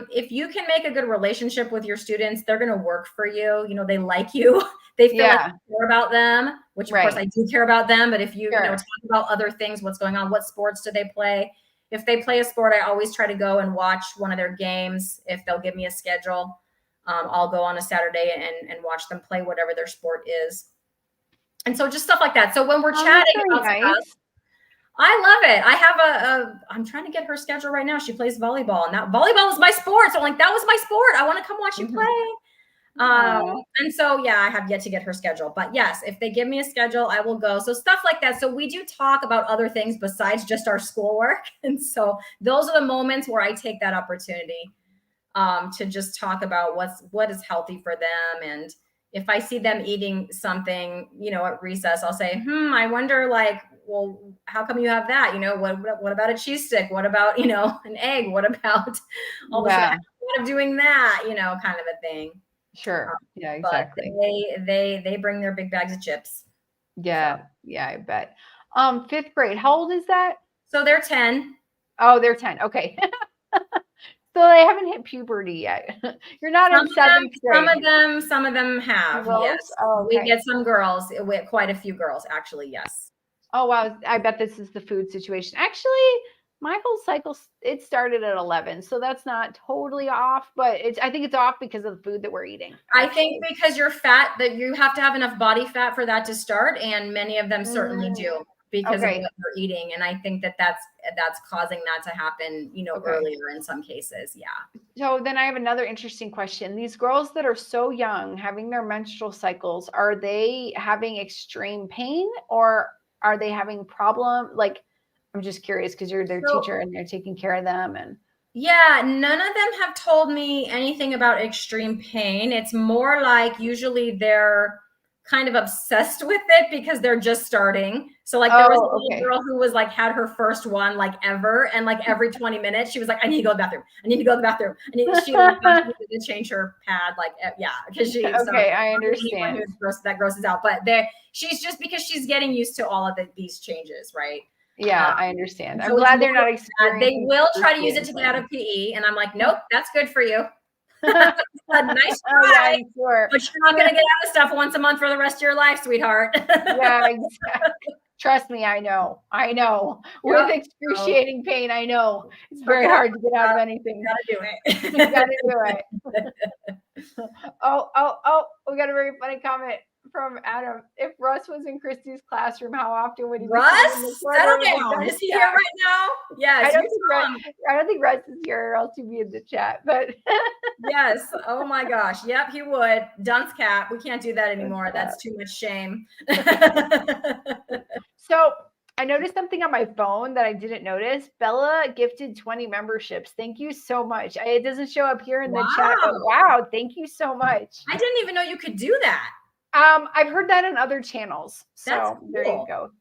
if you can make a good relationship with your students, they're going to work for you. They like you. They feel like you care about them, which of course I do care about them. But if you, talk about other things, what's going on, what sports do they play? If they play a sport, I always try to go and watch one of their games. If they'll give me a schedule, I'll go on a Saturday and watch them play whatever their sport is. And so just stuff like that. So when we're chatting about stuff, I love it. I have I'm trying to get her schedule right now. She plays volleyball, and that volleyball is my sport. So I'm like, that was my sport. I want to come watch you play. And so, yeah, I have yet to get her schedule, but yes, if they give me a schedule, I will go. So stuff like that. So we do talk about other things besides just our schoolwork. And so those are the moments where I take that opportunity to just talk about what is healthy for them. And if I see them eating something, at recess, I'll say, I wonder, like, well, how come you have that? What about a cheese stick? What about, an egg? What about all the snacks of doing that, kind of a thing. Sure. Yeah, But exactly. they bring their big bags of chips. Yeah. So. Yeah, I bet. 5th grade. How old is that? So they're 10. Oh, they're 10. Okay. So they haven't hit puberty yet. You're not in 7th grade. Some of them have. Girls? Yes. Oh, okay. We get some girls, with quite a few girls, actually. Yes. Oh, wow. I bet this is the food situation. Actually, my whole cycle, it started at 11. So that's not totally off, but I think it's off because of the food that we're eating. Actually. I think because you're fat, that you have to have enough body fat for that to start. And many of them certainly do because of what you're eating. And I think that's causing that to happen, earlier in some cases. Yeah. So then I have another interesting question. These girls that are so young having their menstrual cycles, are they having extreme pain or are they having problem? Like, I'm just curious because you're their teacher and they're taking care of them. And yeah, none of them have told me anything about extreme pain. It's more like usually they're kind of obsessed with it because they're just starting. So like there was a little girl who was like had her first one like ever, and like every 20 minutes she was like, I need to go to the bathroom. I need to go to the bathroom. She needed to change her pad, like because she. I understand. That grosses out, but she's just because she's getting used to all of these changes, right? Yeah, I understand. I'm glad they're not experiencing. They will try to use it to get out of PE, and I'm like, nope, that's good for you. Nice try, sure. But you're not going to get out of stuff once a month for the rest of your life, sweetheart. Yeah, exactly. Trust me, I know. With excruciating pain, I know it's very hard to get out of anything. You gotta do it. You gotta do it. Oh, we got a very funny comment from Adam. If Russ was in Christy's classroom, how often would he? Russ, settle down. Is he here right now? Yes. I don't think Russ is here, or else he'd be in the chat. But yes. Oh my gosh. Yep, he would. Dunce cat. We can't do that anymore. That's too much shame. So I noticed something on my phone that I didn't notice. Bella gifted 20 memberships. Thank you so much. It doesn't show up here in the chat, but wow, thank you so much. I didn't even know you could do that. I've heard that in other channels. So there you go.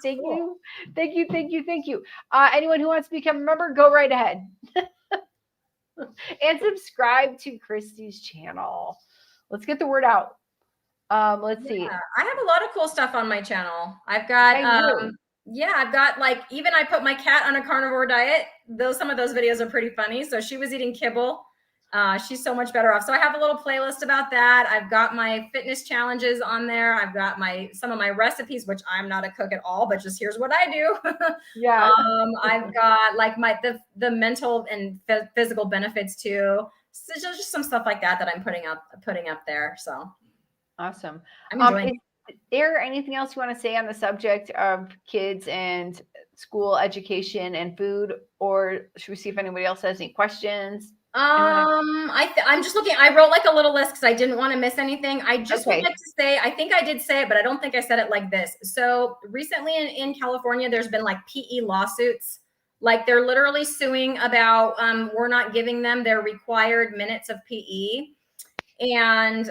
Thank you. Anyone who wants to become a member, go right ahead. And subscribe to Christy's channel. Let's get the word out. Let's see. I have a lot of cool stuff on my channel. I've got I've got like, even I put my cat on a carnivore diet. Some of those videos are pretty funny. So she was eating kibble. She's so much better off. So I have a little playlist about that. I've got my fitness challenges on there. I've got some of my recipes, which I'm not a cook at all, but just here's what I do. Yeah. I've got like the mental and physical benefits too. So just some stuff like that I'm putting up there. So awesome. I'm enjoying is there anything else you want to say on the subject of kids and school education and food, or should we see if anybody else has any questions? I'm just looking. I wrote like a little list because I didn't want to miss anything. I just would like to say, I think I did say it, but I don't think I said it like this. So recently in California, there's been like PE lawsuits. Like they're literally suing about we're not giving them their required minutes of PE. And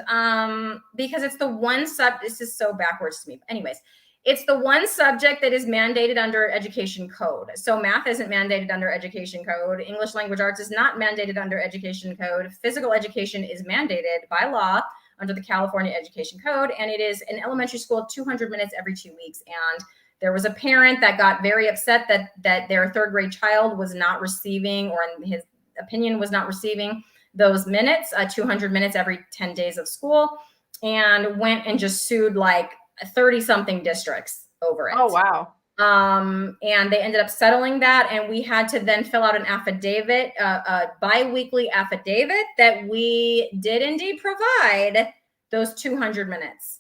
because it's the one this is so backwards to me. But anyways, it's the one subject that is mandated under education code. So math isn't mandated under education code. English language arts is not mandated under education code. Physical education is mandated by law under the California Education Code. And it is in elementary school, 200 minutes every 2 weeks. And there was a parent that got very upset that their 3rd grade child was not receiving, or in his opinion was not receiving those minutes, 200 minutes every 10 days of school, and went and just sued like 30 something districts over it. Oh, wow. And they ended up settling that. And we had to then fill out an affidavit, a bi-weekly affidavit that we did indeed provide those 200 minutes.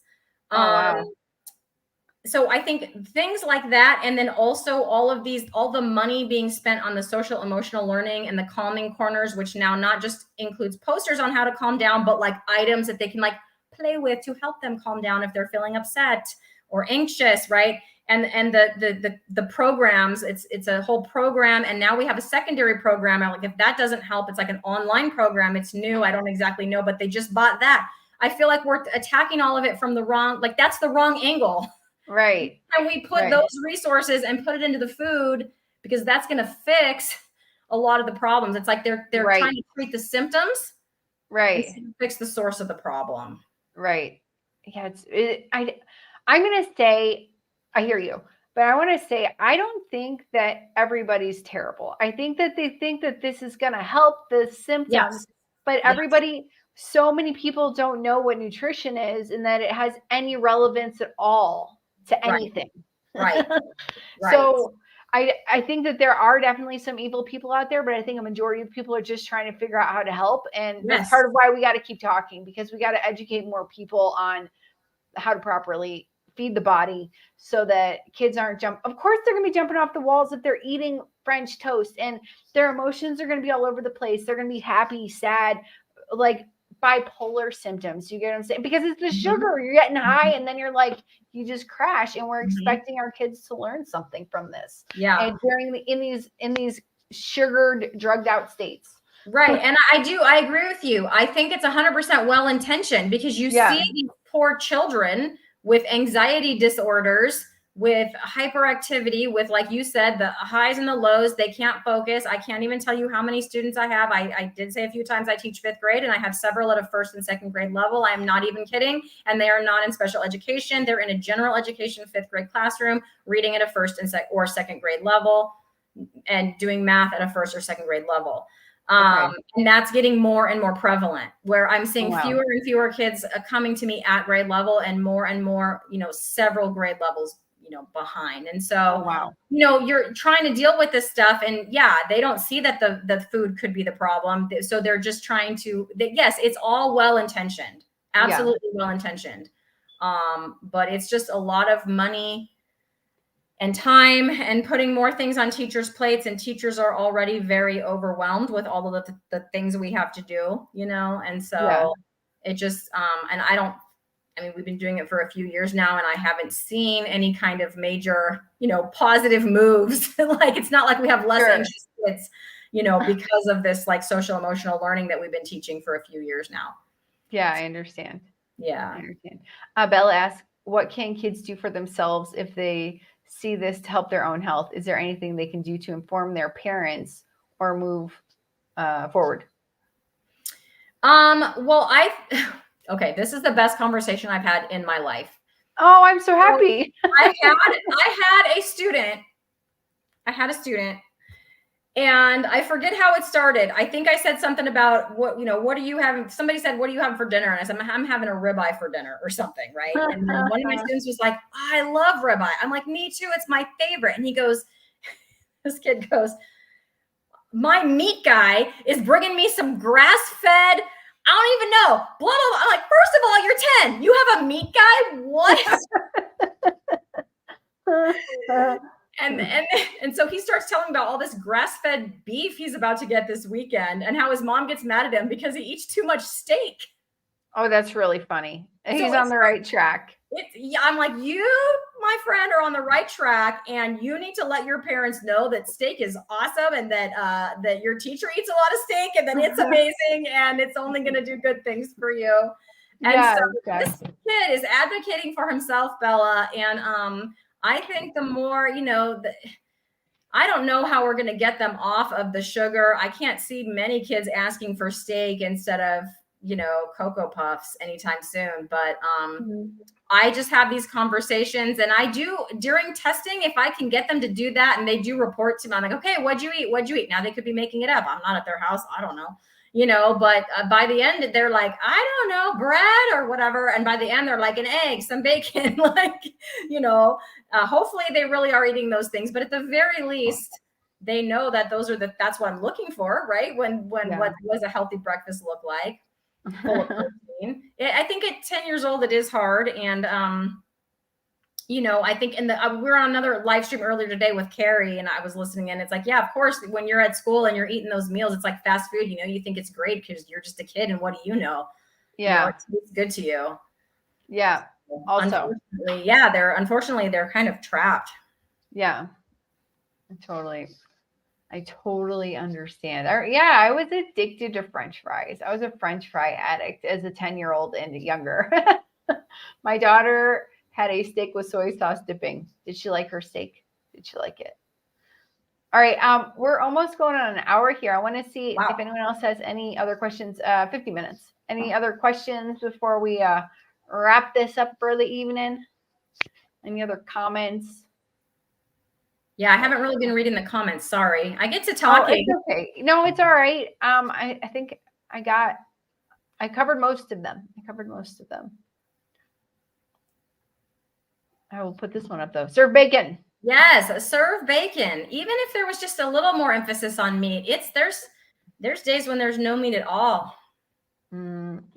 Oh, wow. so I think things like that, and then also all the money being spent on the social emotional learning and the calming corners, which now not just includes posters on how to calm down, but like items that they can like play with to help them calm down if they're feeling upset or anxious, right? And the programs, it's a whole program, and now we have a secondary program. Like if that doesn't help, it's like an online program. It's new. I don't exactly know, but they just bought that. I feel like we're attacking all of it from the wrong, like that's the wrong angle. Right. And we put those resources and put it into the food because that's going to fix a lot of the problems. It's like they're trying to treat the symptoms, right, instead of fix the source of the problem. Right. Yeah. I'm going to say, I hear you, but I want to say, I don't think that everybody's terrible. I think that they think that this is going to help the symptoms, Yes. but everybody, so many people don't know what nutrition is and that it has any relevance at all to anything. Right. So I think that there are definitely some evil people out there, but I think a majority of people are just trying to figure out how to help. And that's part of why we got to keep talking, because we got to educate more people on how to properly feed the body so that kids aren't of course they're going to be jumping off the walls if they're eating French toast, and their emotions are going to be all over the place. They're going to be happy, sad, like bipolar symptoms. You get what I'm saying? Because it's the sugar. You're getting high and then you're like, you just crash, and we're expecting our kids to learn something from this. Yeah. And in these sugared, drugged out states. Right. And I agree with you. I think it's 100% well-intentioned, because you see these poor children with anxiety disorders, with hyperactivity, with, like you said, the highs and the lows. They can't focus. I can't even tell you how many students I have. I did say a few times I teach 5th grade, and I have several at a 1st and 2nd grade level. I'm not even kidding. And they are not in special education. They're in a general education 5th grade classroom, reading at a 1st and 2nd grade level, and doing math at a 1st or 2nd grade level. And that's getting more and more prevalent, where I'm seeing fewer and fewer kids coming to me at grade level, and more, several grade levels, behind. And so, you're trying to deal with this stuff, and they don't see that the food could be the problem. So they're just trying to, yes, it's all well-intentioned, absolutely well-intentioned. But it's just a lot of money and time and putting more things on teachers' plates, and teachers are already very overwhelmed with all of the things we have to do, and so it just, we've been doing it for a few years now, and I haven't seen any kind of major, positive moves. Like, it's not like we have less anxious kids, because of this like social emotional learning that we've been teaching for a few years now. Yeah, I understand. Yeah. I understand. Bella asks, what can kids do for themselves if they see this to help their own health? Is there anything they can do to inform their parents or move forward? Well, okay, this is the best conversation I've had in my life. Oh, I'm so happy. I had a student, and I forget how it started. I think I said something about what do you have? Somebody said, what do you have for dinner? And I said, I'm having a ribeye for dinner or something, right? And then one of my students was like, I love ribeye. I'm like, me too. It's my favorite. And he goes, this kid goes, my meat guy is bringing me some grass-fed, I don't even know, blah, blah, blah. I'm like, first of all, you're 10. You have a meat guy? What? And so he starts telling about all this grass-fed beef he's about to get this weekend, and how his mom gets mad at him because he eats too much steak. Oh, that's really funny. He's on the right track. I'm like, you, my friend, are on the right track, and you need to let your parents know that steak is awesome, and that your teacher eats a lot of steak, and that it's amazing, and it's only going to do good things for you. And this kid is advocating for himself, Bella, and I think the more, I don't know how we're going to get them off of the sugar. I can't see many kids asking for steak instead of, Cocoa Puffs anytime soon. But I just have these conversations, and I do during testing, if I can get them to do that and they do report to me, I'm like, okay, what'd you eat? What'd you eat? Now they could be making it up. I'm not at their house. I don't know. But by the end, they're like, I don't know, bread or whatever. And by the end, they're like an egg, some bacon, hopefully they really are eating those things. But at the very least, they know that that's what I'm looking for, right? When what does a healthy breakfast look like? Full of protein. I think at 10 years old, it is hard. And I think we were on another live stream earlier today with Carrie, and I was listening in. It's like, yeah, of course, when you're at school and you're eating those meals, it's like fast food. You think it's great because you're just a kid, and what do you know? Yeah. It's good to you. Yeah. Also. Unfortunately, they're kind of trapped. Yeah. I totally understand. I was addicted to French fries. I was a French fry addict as a 10-year-old and younger. My daughter had a steak with soy sauce dipping. Did she like her steak? Did she like it? All right. We're almost going on an hour here. I want to see if anyone else has any other questions. 50 minutes. Any other questions before we wrap this up for the evening? Any other comments? Yeah, I haven't really been reading the comments. Sorry. I get to talking. Oh, it's okay. No, it's all right. I think I covered most of them. I will put this one up though. Serve bacon. Yes, serve bacon. Even if there was just a little more emphasis on meat, there's days when there's no meat at all.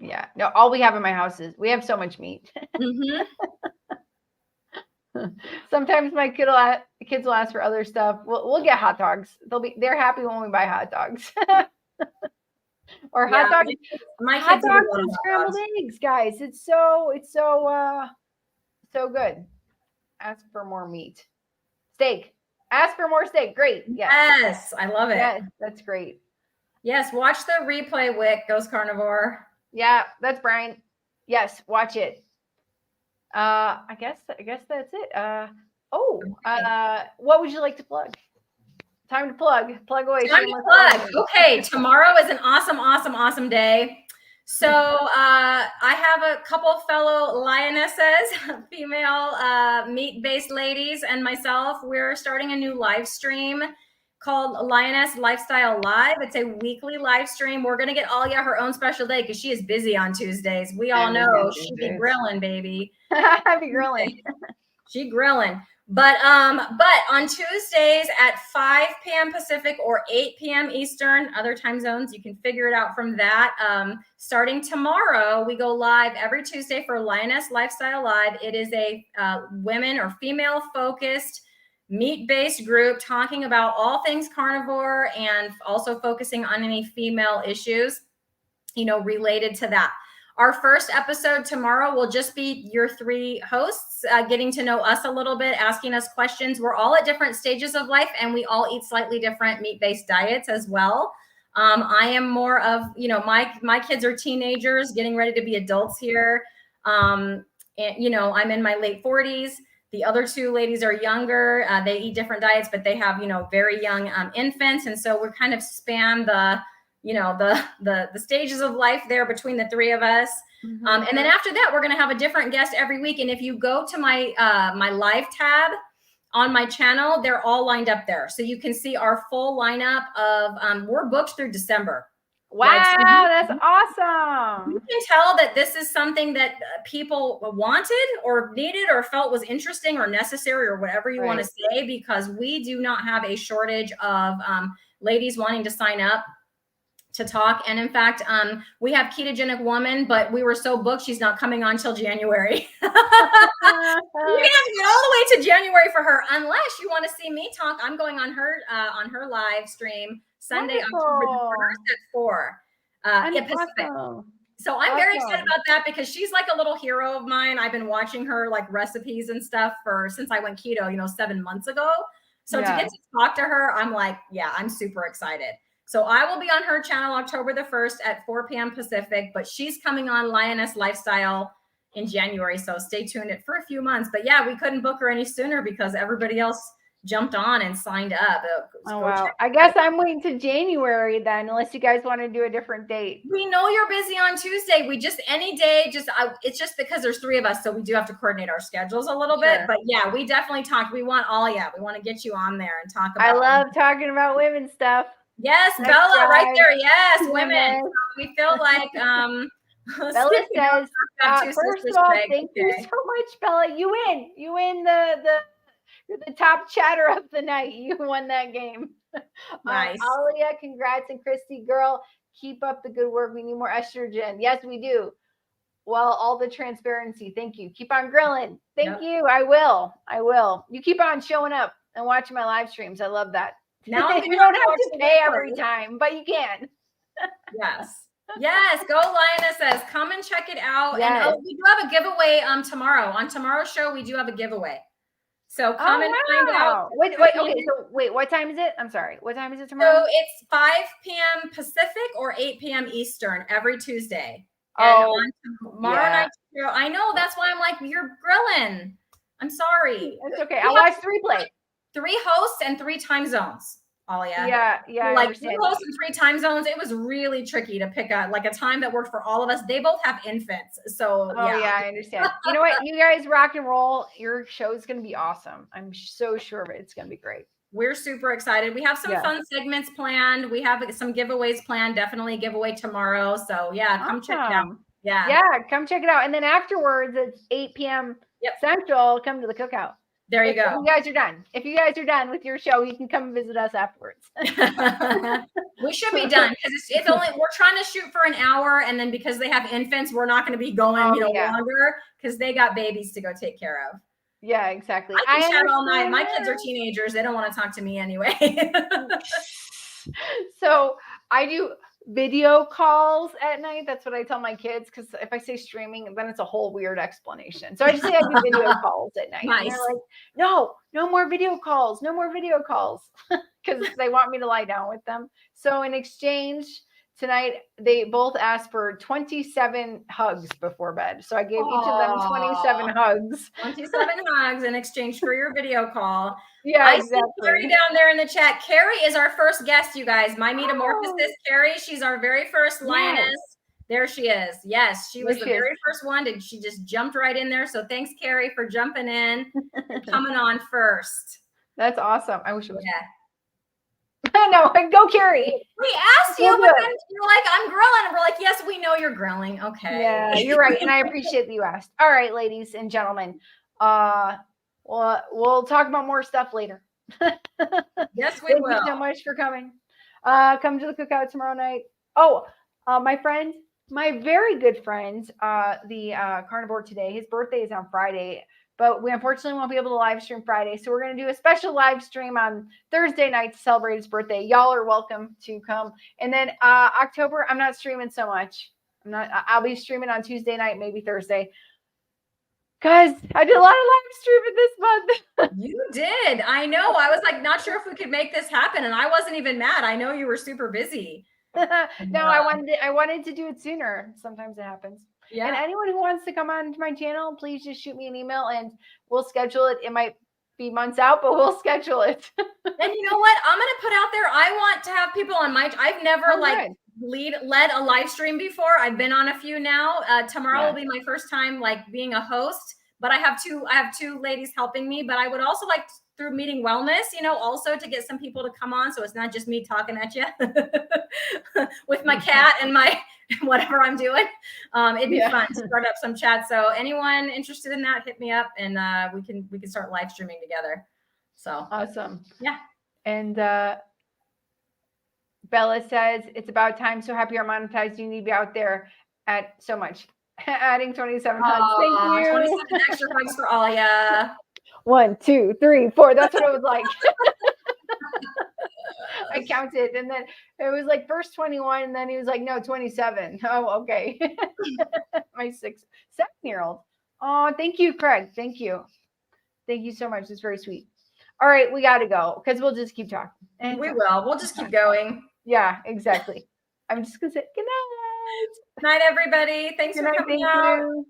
Yeah. No, all we have in my house is we have so much meat. Mm-hmm. Sometimes my kids will ask for other stuff. We'll get hot dogs. They're happy when we buy hot dogs. Or hot dogs. Hot dogs and scrambled eggs, guys. It's so good. Ask for more meat. Steak. Ask for more steak. Great. Yes, I love it. Yes, that's great. Yes, watch the replay, Wick Goes Carnivore. Yeah, that's Brian. Yes, watch it. I guess that's it. What would you like to plug? Time to plug. Plug away. Time to plug. Okay, tomorrow is an awesome day. So I have a couple fellow lionesses, female meat-based ladies, and myself. We're starting a new live stream called Lioness Lifestyle Live. It's a weekly live stream. We're going to get Alia her own special day because she is busy on Tuesdays. We all know she be grilling, baby. I be grilling. She grilling. But on Tuesdays at 5 p.m. Pacific or 8 p.m. Eastern, other time zones, you can figure it out from that. Starting tomorrow, we go live every Tuesday for Lioness Lifestyle Live. It is a women or female focused meat-based group talking about all things carnivore and also focusing on any female issues, related to that. Our first episode tomorrow will just be your three hosts getting to know us a little bit, asking us questions. We're all at different stages of life, and we all eat slightly different meat-based diets as well. I am more of, my kids are teenagers getting ready to be adults here. And, I'm in my late 40s. The other two ladies are younger. They eat different diets, but they have, very young infants. And so we're kind of span the stages of life there between the three of us. Mm-hmm. And then after that, we're going to have a different guest every week. And if you go to my my live tab on my channel, they're all lined up there. So you can see our full lineup of, we're booked through December. Wow, that's awesome. You can tell that this is something that people wanted or needed or felt was interesting or necessary or whatever you want to say, because we do not have a shortage of ladies wanting to sign up to talk. And in fact, we have Ketogenic Woman, but we were so booked, she's not coming on till January. You're gonna have to get all the way to January for her, unless you want to see me talk. I'm going on her live stream Sunday, October 1st at 4 Pacific. So I'm very excited about that because she's like a little hero of mine. I've been watching her like recipes and stuff since I went keto, 7 months ago. So to get to talk to her, I'm like, I'm super excited. So I will be on her channel October the 1st at 4 p.m. Pacific, but she's coming on Lioness Lifestyle in January. So stay tuned for a few months. But we couldn't book her any sooner because everybody else jumped on and signed up. Oh, wow. I guess I'm waiting to January then, unless you guys want to do a different date. We know you're busy on Tuesday. Any day, it's just because there's three of us. So we do have to coordinate our schedules a little bit. But we definitely talked. We want Alia. We want to get you on there and talk about I love talking about women's stuff. Yes, that's Bella, right there. Yes, women. So we feel like Bella says, first of all, thank you so much, Bella. You win you're the top chatter of the night. You won that game. Nice. Alia, congrats. And Christy, girl, keep up the good work. We need more estrogen. Yes, we do. Well, all the transparency. Thank you. Keep on grilling. Thank Yep. you. I will. You keep on showing up and watching my live streams. I love that. Now I'm You don't have to pay every time, but you can. Yes. Yes. Go Lionesses. Come and check it out. Yes. And we do have a giveaway tomorrow. On tomorrow's show, we do have a giveaway. So come and find out. Wait, okay. So wait, what time is it? I'm sorry. What time is it tomorrow? So it's 5 p.m. Pacific or 8 p.m. Eastern every Tuesday. And on tomorrow night, I know, that's why I'm like, you're grilling. I'm sorry. It's okay. I'll watch 3 play. 3 hosts and 3 time zones. Alia. Yeah. Like 3 hosts and 3 time zones. It was really tricky to pick a time that worked for all of us. They both have infants. So yeah, I understand. You know what? You guys rock and roll. Your show is going to be awesome. I'm so sure of it. It's going to be great. We're super excited. We have some fun segments planned. We have some giveaways planned. Definitely a giveaway tomorrow. So come check it out. Yeah, come check it out. And then afterwards, it's 8 p.m. Central. Come to the cookout. There you go. If you guys are done. If you guys are done with your show, you can come visit us afterwards. We should be done because it's only, we're trying to shoot for an hour, and then because they have infants, we're not going to be going longer because they got babies to go take care of. Yeah, exactly. I can chat all night. My kids are teenagers. They don't want to talk to me anyway. So I do video calls at night. That's what I tell my kids, because if I say streaming, then it's a whole weird explanation. So I just say I do video calls at night. Nice. And they're like, no more video calls, because they want me to lie down with them. So in exchange, tonight they both asked for 27 hugs before bed. So I gave each of them 27 hugs. 27 hugs in exchange for your video call. Yeah, exactly. I see Carrie down there in the chat. Carrie is our first guest, you guys. My metamorphosis, Carrie. She's our very first lioness. There she is. Yes, she was the very first one, and she just jumped right in there. So thanks, Carrie, for jumping in and coming on first. That's awesome. I wish it was. Yeah. No, go Carrie. We asked you, but then you're like, I'm grilling. And we're like, yes, we know you're grilling. Okay. Yeah, you're right. And I appreciate that you asked. All right, ladies and gentlemen. We'll talk about more stuff later. Yes, we will. Thank you so much for coming. Come to the cookout tomorrow night. Oh, my very good friend, the carnivore today, his birthday is on Friday. But we unfortunately won't be able to live stream Friday. So we're going to do a special live stream on Thursday night to celebrate his birthday. Y'all are welcome to come. And then October, I'm not streaming so much. I'll be streaming on Tuesday night, maybe Thursday. Guys, I did a lot of live streaming this month. You did. I know. I was like, not sure if we could make this happen. And I wasn't even mad. I know you were super busy. No, I wanted to do it sooner. Sometimes it happens. Yeah. And anyone who wants to come on to my channel, please just shoot me an email and we'll schedule it. It might be months out, but we'll schedule it. And you know what? I'm going to put out there, I want to have people on I've never led a live stream before. I've been on a few now. Tomorrow will be my first time being a host, but I have two ladies helping me, but I would also like through Meeting Wellness, also to get some people to come on. So it's not just me talking at you with my cat and my whatever I'm doing. It'd be fun to start up some chat. So anyone interested in that, hit me up and we can start live streaming together. So awesome. Yeah. And Bella says it's about time. So happy you're monetized. You need to be out there at so much. Adding 27 hugs. Thank you. 27 extra hugs for Alia. 1, 2, 3, 4. That's what it was like. I counted, and then it was like first 21, and then he was like, no, 27. Oh, okay. My 7-year-old. Oh, thank you, Craig. Thank you. Thank you so much. It's very sweet. All right, we got to go because we'll just keep talking. And we will. We'll just keep going. Yeah, exactly. I'm just going to say good night. Good night, everybody. Thanks for coming out.